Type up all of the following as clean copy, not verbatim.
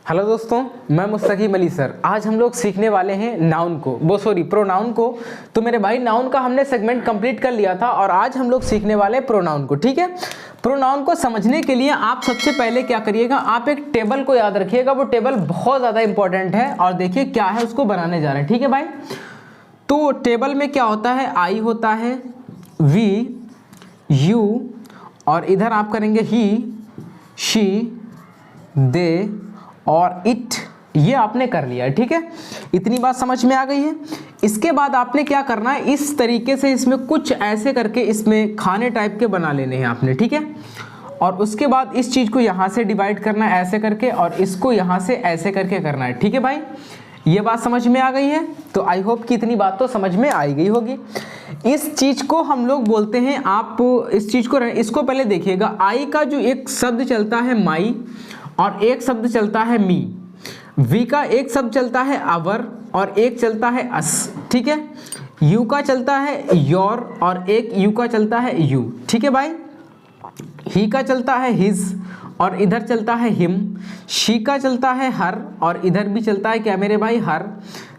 Hello दोस्तों, मैं मुस्तकीम Ali sir. आज हम लोग सीखने वाले हैं नाउन को, प्रोनाउन को। तो मेरे भाई नाउन का हमने सेगमेंट कंप्लीट कर लिया था और आज हम लोग सीखने वाले हैं प्रोनाउन को। ठीक है, प्रोनाउन को समझने के लिए आप सबसे पहले क्या करिएगा, आप एक टेबल को याद रखिएगा। वो टेबल बहुत ज़्यादा इंपॉर्टेंट है और देखिए क्या है, उसको बनाने जा रहे हैं। ठीक है भाई, तो टेबल में क्या होता है, आई होता है, वी, यू और इधर आप करेंगे ही, शी, दे और इट। ये आपने कर लिया है। ठीक है, इतनी बात समझ में आ गई है। इसके बाद आपने क्या करना है, इस तरीके से इसमें कुछ ऐसे करके इसमें खाने टाइप के बना लेने हैं आपने। ठीक है, और उसके बाद इस चीज़ को यहाँ से डिवाइड करना है ऐसे करके और इसको यहाँ से ऐसे करके करना है। ठीक है भाई, ये बात समझ में आ गई है। तो आई होप कि इतनी बात तो समझ में आ गई होगी। इस चीज़ को हम लोग बोलते हैं, आप इस चीज़ को, इसको पहले देखिएगा। आई का जो एक शब्द चलता है माई और एक शब्द चलता है मी। वी का एक शब्द चलता है आवर और एक चलता है अस। ठीक है, यू का चलता है योर और एक यू का चलता है यू। ठीक है भाई, ही का चलता है हिज और इधर चलता है हिम। शी का चलता है हर और इधर भी चलता है क्या मेरे भाई, हर।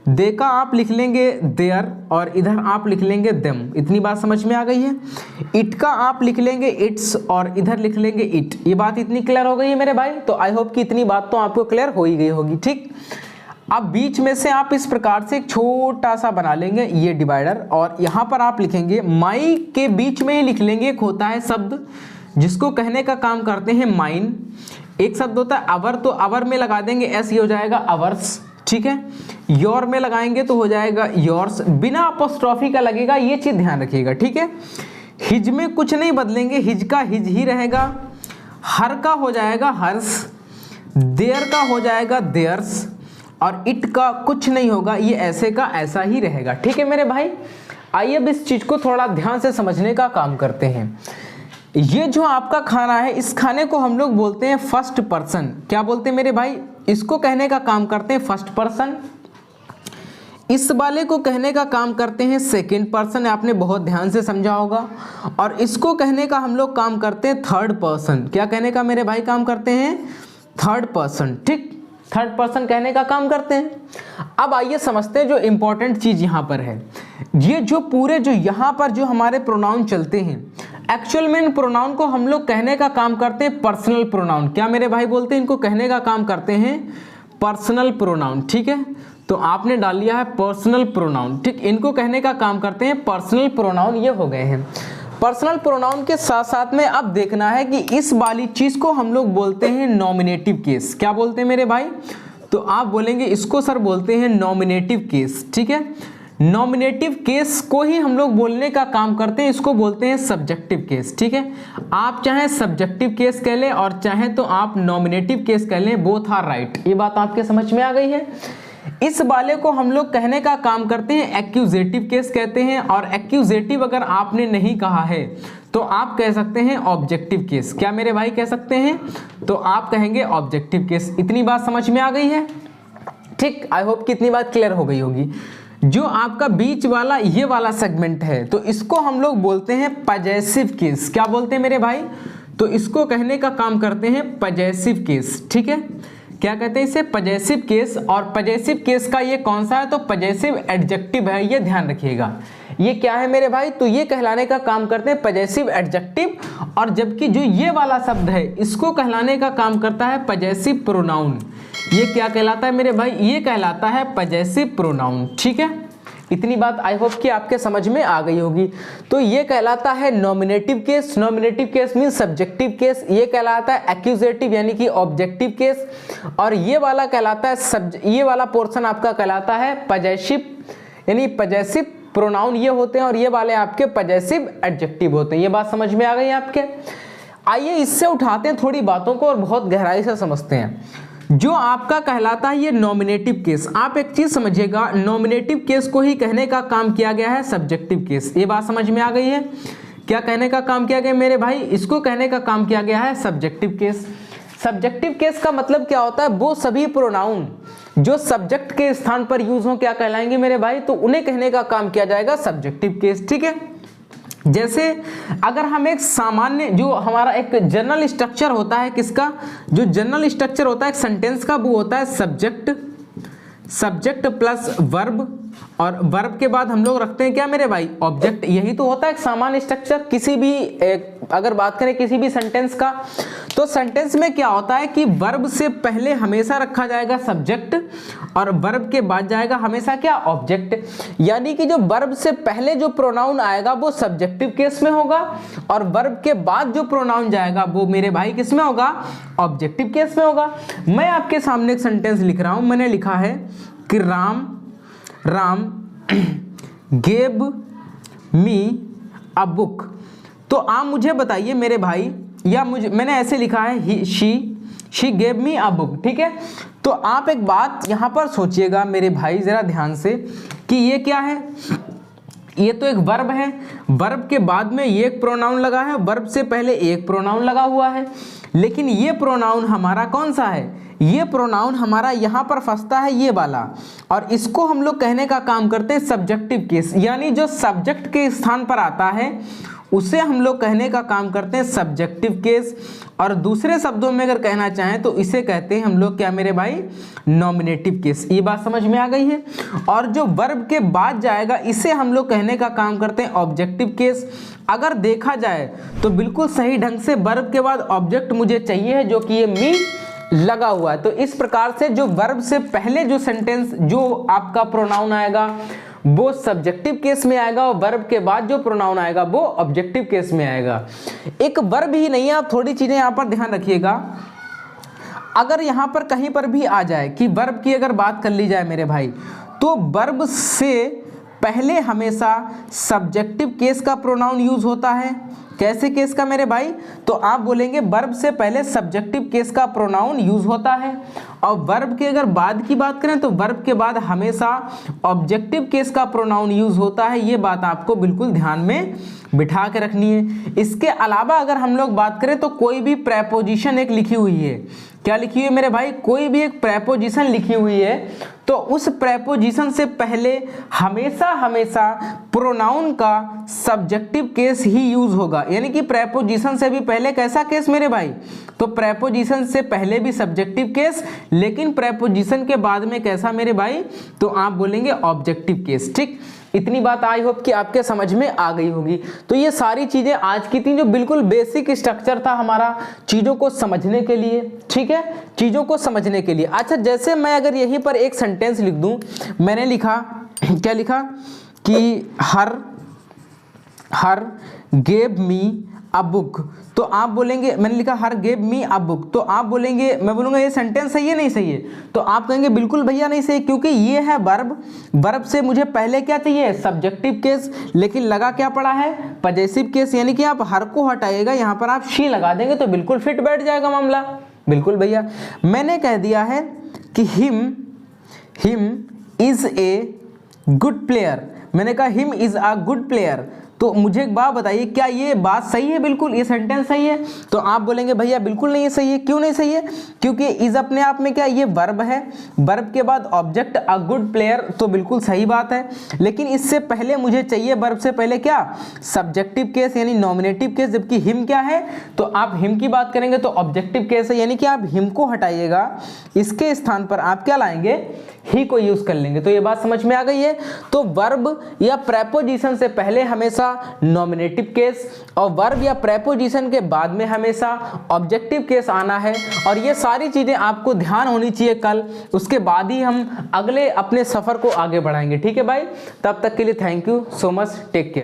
दे का आप लिख लेंगे देयर और इधर आप लिख लेंगे देम। इतनी बात समझ में आ गई है। इट का आप लिख लेंगे इट्स और इधर लिख लेंगे इट। ये बात इतनी क्लियर हो गई है मेरे भाई। तो आई होप कि इतनी बात तो आपको क्लियर हो ही गई होगी। ठीक, अब बीच में से आप इस प्रकार से एक छोटा सा बना लेंगे ये डिवाइडर और यहाँ पर आप लिखेंगे माई के बीच में ही लिख लेंगे। एक होता है शब्द जिसको कहने का काम करते हैं माइन। एक शब्द होता है अवर, तो अवर में लगा देंगे एस, ये हो जाएगा अवर्स। ठीक है, योर में लगाएंगे तो हो जाएगा योर्स, बिना अपोस्ट्रोफी का लगेगा, ये चीज ध्यान रखिएगा। ठीक है, हिज में कुछ नहीं बदलेंगे, हिज का हिज ही रहेगा। हर का हो जाएगा हर्स, देयर का हो जाएगा देयर्स और इट का कुछ नहीं होगा, ये ऐसे का ऐसा ही रहेगा। ठीक है मेरे भाई, आइए अब इस चीज को थोड़ा ध्यान से समझने का काम करते हैं। ये जो आपका खाना है, इस खाने को हम लोग बोलते हैं फर्स्ट पर्सन। क्या बोलते हैं मेरे भाई, इसको कहने का काम करते हैं फर्स्ट पर्सन। इस वाले को कहने का काम करते हैं सेकंड पर्सन, आपने बहुत ध्यान से समझा होगा। और इसको कहने का हम लोग काम करते हैं थर्ड पर्सन। क्या कहने का मेरे भाई काम करते हैं, थर्ड पर्सन। ठीक, थर्ड पर्सन कहने का काम करते हैं। अब आइए समझते हैं जो इंपॉर्टेंट चीज यहाँ पर है। ये जो पूरे जो यहाँ पर जो हमारे प्रोनाउन चलते हैं, एक्चुअल में इन प्रोनाउन को हम लोग कहने का काम करते हैं पर्सनल प्रोनाउन। क्या मेरे भाई बोलते हैं, इनको कहने का काम करते हैं पर्सनल प्रोनाउन। ठीक है, तो आपने डाल लिया है पर्सनल प्रोनाउन। ठीक, इनको कहने का काम करते हैं पर्सनल प्रोनाउन। ये हो गए हैं पर्सनल प्रोनाउन के साथ साथ में अब देखना है कि इस वाली चीज को हम लोग बोलते हैं नॉमिनेटिव केस। क्या बोलते हैं मेरे भाई, तो आप बोलेंगे इसको सर बोलते हैं नॉमिनेटिव केस। ठीक है, नॉमिनेटिव केस को ही हम लोग बोलने का काम करते हैं, इसको बोलते हैं सब्जेक्टिव केस। ठीक है, आप चाहे सब्जेक्टिव केस कह लें और चाहे तो आप नॉमिनेटिव केस कह लें, बोथ आर राइट। ये बात आपके समझ में आ गई है। इस वाले को हम लोग कहने का काम करते हैं एक्यूजेटिव केस कहते हैं, और एक्यूजेटिव अगर आपने नहीं कहा है तो आप कह सकते हैं ऑब्जेक्टिव केस। क्या मेरे भाई कह सकते हैं, तो आप कहेंगे ऑब्जेक्टिव केस। इतनी बात समझ में आ गई है। ठीक, आई होप कि इतनी बात क्लियर हो गई होगी। जो आपका बीच वाला ये वाला सेगमेंट है, तो इसको हम लोग बोलते हैं पजेसिव केस। क्या बोलते हैं मेरे भाई, तो इसको कहने का काम करते हैं पजेसिव केस। ठीक है, क्या कहते हैं इसे, पजेसिव केस। और पजेसिव केस का ये कौन सा है, तो पजेसिव एडजेक्टिव है, ये ध्यान रखिएगा। ये क्या है मेरे भाई, तो ये कहलाने का काम करते हैं पजेसिव एडजेक्टिव। और जबकि जो ये वाला शब्द है, इसको कहलाने का काम करता है पजेसिव प्रोनाउन। ये क्या कहलाता है मेरे भाई, ये कहलाता है पजेसिव प्रोनाउन। ठीक है, इतनी बात आई होप कि आपके समझ में आ गई होगी। तो ये कहलाता है nominative case. Nominative case mean subjective case. ये कहलाता है एक्यूजेटिव यानी कि ऑब्जेक्टिव केस। और ये वाला कहलाता है ये वाला पोर्शन आपका कहलाता है पजेसिव यानी पजेसिव प्रोनाउन ये होते हैं, और ये वाले आपके पजेसिव एडजेक्टिव होते हैं। ये बात समझ में आ गई आपके। आइए इससे उठाते हैं थोड़ी बातों को और बहुत गहराई से समझते हैं। जो आपका कहलाता है ये नॉमिनेटिव केस, आप एक चीज समझिएगा, नॉमिनेटिव केस को ही कहने का काम किया गया है सब्जेक्टिव केस। ये बात समझ में आ गई है। क्या कहने का काम किया गया मेरे भाई, इसको कहने का काम किया गया है सब्जेक्टिव केस। सब्जेक्टिव केस का मतलब क्या होता है, वो सभी प्रोनाउन जो सब्जेक्ट के स्थान पर यूज हो क्या कहलाएंगे मेरे भाई, तो उन्हें कहने का काम किया जाएगा सब्जेक्टिव केस। ठीक है, जैसे अगर हम एक सामान्य जो हमारा एक जनरल स्ट्रक्चर होता है, किसका, जो जनरल स्ट्रक्चर होता है एक सेंटेंस का, वो होता है सब्जेक्ट प्लस वर्ब, और वर्ब के बाद हम लोग रखते हैं क्या मेरे भाई, ऑब्जेक्ट। यही तो होता है एक सामान्य स्ट्रक्चर किसी भी अगर बात करें किसी भी सेंटेंस का। तो सेंटेंस में क्या होता है कि वर्ब से पहले हमेशा रखा जाएगा सब्जेक्ट और वर्ब के बाद जाएगा हमेशा क्या, ऑब्जेक्ट। यानी कि जो वर्ब से पहले जो प्रोनाउन आएगा वो सब्जेक्टिव केस में होगा और वर्ब के बाद जो प्रोनाउन जाएगा वो मेरे भाई किस में होगा, ऑब्जेक्टिव केस में होगा। मैं आपके सामने एक सेंटेंस लिख रहा हूं, मैंने लिखा है कि Ram gave me a book. तो आप मुझे बताइए मेरे भाई, या मैंने ऐसे लिखा है she gave me a book, ठीक है। तो आप एक बात यहां पर सोचिएगा मेरे भाई जरा ध्यान से कि ये क्या है, ये तो एक वर्ब है, वर्ब के बाद में ये एक प्रोनाउन लगा है, वर्ब से पहले एक प्रोनाउन लगा हुआ है, लेकिन ये प्रोनाउन हमारा कौन सा है, ये प्रोनाउन हमारा यहाँ पर फंसता है ये वाला, और इसको हम लोग कहने का काम करते हैं सब्जेक्टिव केस। यानी जो सब्जेक्ट के स्थान पर आता है उसे हम लोग कहने का काम करते हैं सब्जेक्टिव केस, और दूसरे शब्दों में अगर कहना चाहें तो इसे कहते हैं हम लोग क्या मेरे भाई, नॉमिनेटिव केस। ये बात समझ में आ गई है। और जो वर्ब के बाद जाएगा इसे हम लोग कहने का काम करते हैं ऑब्जेक्टिव केस। अगर देखा जाए तो बिल्कुल सही ढंग से वर्ब के बाद ऑब्जेक्ट मुझे चाहिए है, जो कि ये मी लगा हुआ है। तो इस प्रकार से जो वर्ब से पहले जो सेंटेंस जो आपका प्रोनाउन आएगा वो सब्जेक्टिव केस में आएगा और वर्ब के बाद जो प्रोनाउन आएगा वो ऑब्जेक्टिव केस में आएगा। एक वर्ब ही नहीं है, आप थोड़ी चीजें यहां पर ध्यान रखिएगा। अगर यहां पर कहीं पर भी आ जाए कि वर्ब की अगर बात कर ली जाए मेरे भाई, तो वर्ब से पहले हमेशा सब्जेक्टिव केस का प्रोनाउन यूज होता है। कैसे केस का मेरे भाई, तो आप बोलेंगे वर्ब से पहले सब्जेक्टिव केस का प्रोनाउन यूज होता है, और वर्ब के अगर बाद की बात करें तो वर्ब के बाद हमेशा ऑब्जेक्टिव केस का प्रोनाउन यूज होता है। ये बात आपको बिल्कुल ध्यान में बिठा के रखनी है। इसके अलावा अगर हम लोग बात करें तो कोई भी प्रेपोजिशन एक लिखी हुई है, क्या लिखी हुई है मेरे भाई, कोई भी एक प्रेपोजिशन लिखी हुई है, तो उस प्रेपोजिशन से पहले हमेशा प्रोनाउन का सब्जेक्टिव केस ही यूज होगा। यानी कि प्रेपोजिशन से भी पहले कैसा केस मेरे भाई, तो प्रेपोजिशन से पहले भी सब्जेक्टिव केस, लेकिन प्रेपोजिशन के बाद में कैसा मेरे भाई, तो आप बोलेंगे ऑब्जेक्टिव केस। ठीक, इतनी बात आई होप कि आपके समझ में आ गई होगी। तो ये सारी चीजें आज की थी जो बिल्कुल बेसिक स्ट्रक्चर था हमारा चीजों को समझने के लिए, ठीक है, चीजों को समझने के लिए। अच्छा, जैसे मैं अगर यहीं पर एक सेंटेंस लिख दूं, मैंने लिखा, क्या लिखा कि हर गेव मी अ बुक, तो आप बोलेंगे, मैंने लिखा हर गेव मी अ बुक, तो आप बोलेंगे, मैं बोलूंगा ये सेंटेंस सही है नहीं सही है, तो आप कहेंगे बिल्कुल भैया नहीं सही, क्योंकि ये है वर्ब से मुझे पहले क्या चाहिए, सब्जेक्टिव केस, लेकिन लगा क्या पड़ा है, पजेसिव केस। यानी कि आप हर को हटाइएगा, यहाँ पर आप शी लगा देंगे तो बिल्कुल फिट बैठ जाएगा मामला। बिल्कुल भैया, मैंने कह दिया है कि him is a good player, मैंने कहा him is a good player, तो मुझे एक बात बताइए क्या ये बात सही है, बिल्कुल ये सेंटेंस सही है, तो आप बोलेंगे भैया बिल्कुल नहीं है सही है। क्यों नहीं सही है, क्योंकि इज अपने आप में क्या, ये वर्ब है, वर्ब के बाद ऑब्जेक्ट अ गुड प्लेयर, तो बिल्कुल सही बात है, लेकिन इससे पहले मुझे चाहिए वर्ब से पहले क्या, सब्जेक्टिव केस यानी नॉमिनेटिव केस, जबकि हिम क्या है, तो आप हिम की बात करेंगे तो ऑब्जेक्टिव केस है, यानी कि आप हिम को हटाइएगा, इसके स्थान पर आप क्या लाएंगे, ही को यूज कर लेंगे। तो ये बात समझ में आ गई है। तो वर्ब या प्रेपोजिशन से पहले हमेशा नॉमिनेटिव केस और वर्ब या प्रेपोजिशन के बाद में हमेशा ऑब्जेक्टिव केस आना है, और ये सारी चीजें आपको ध्यान होनी चाहिए कल, उसके बाद ही हम अगले अपने सफर को आगे बढ़ाएंगे। ठीक है भाई, तब तक के लिए thank you so much, take care.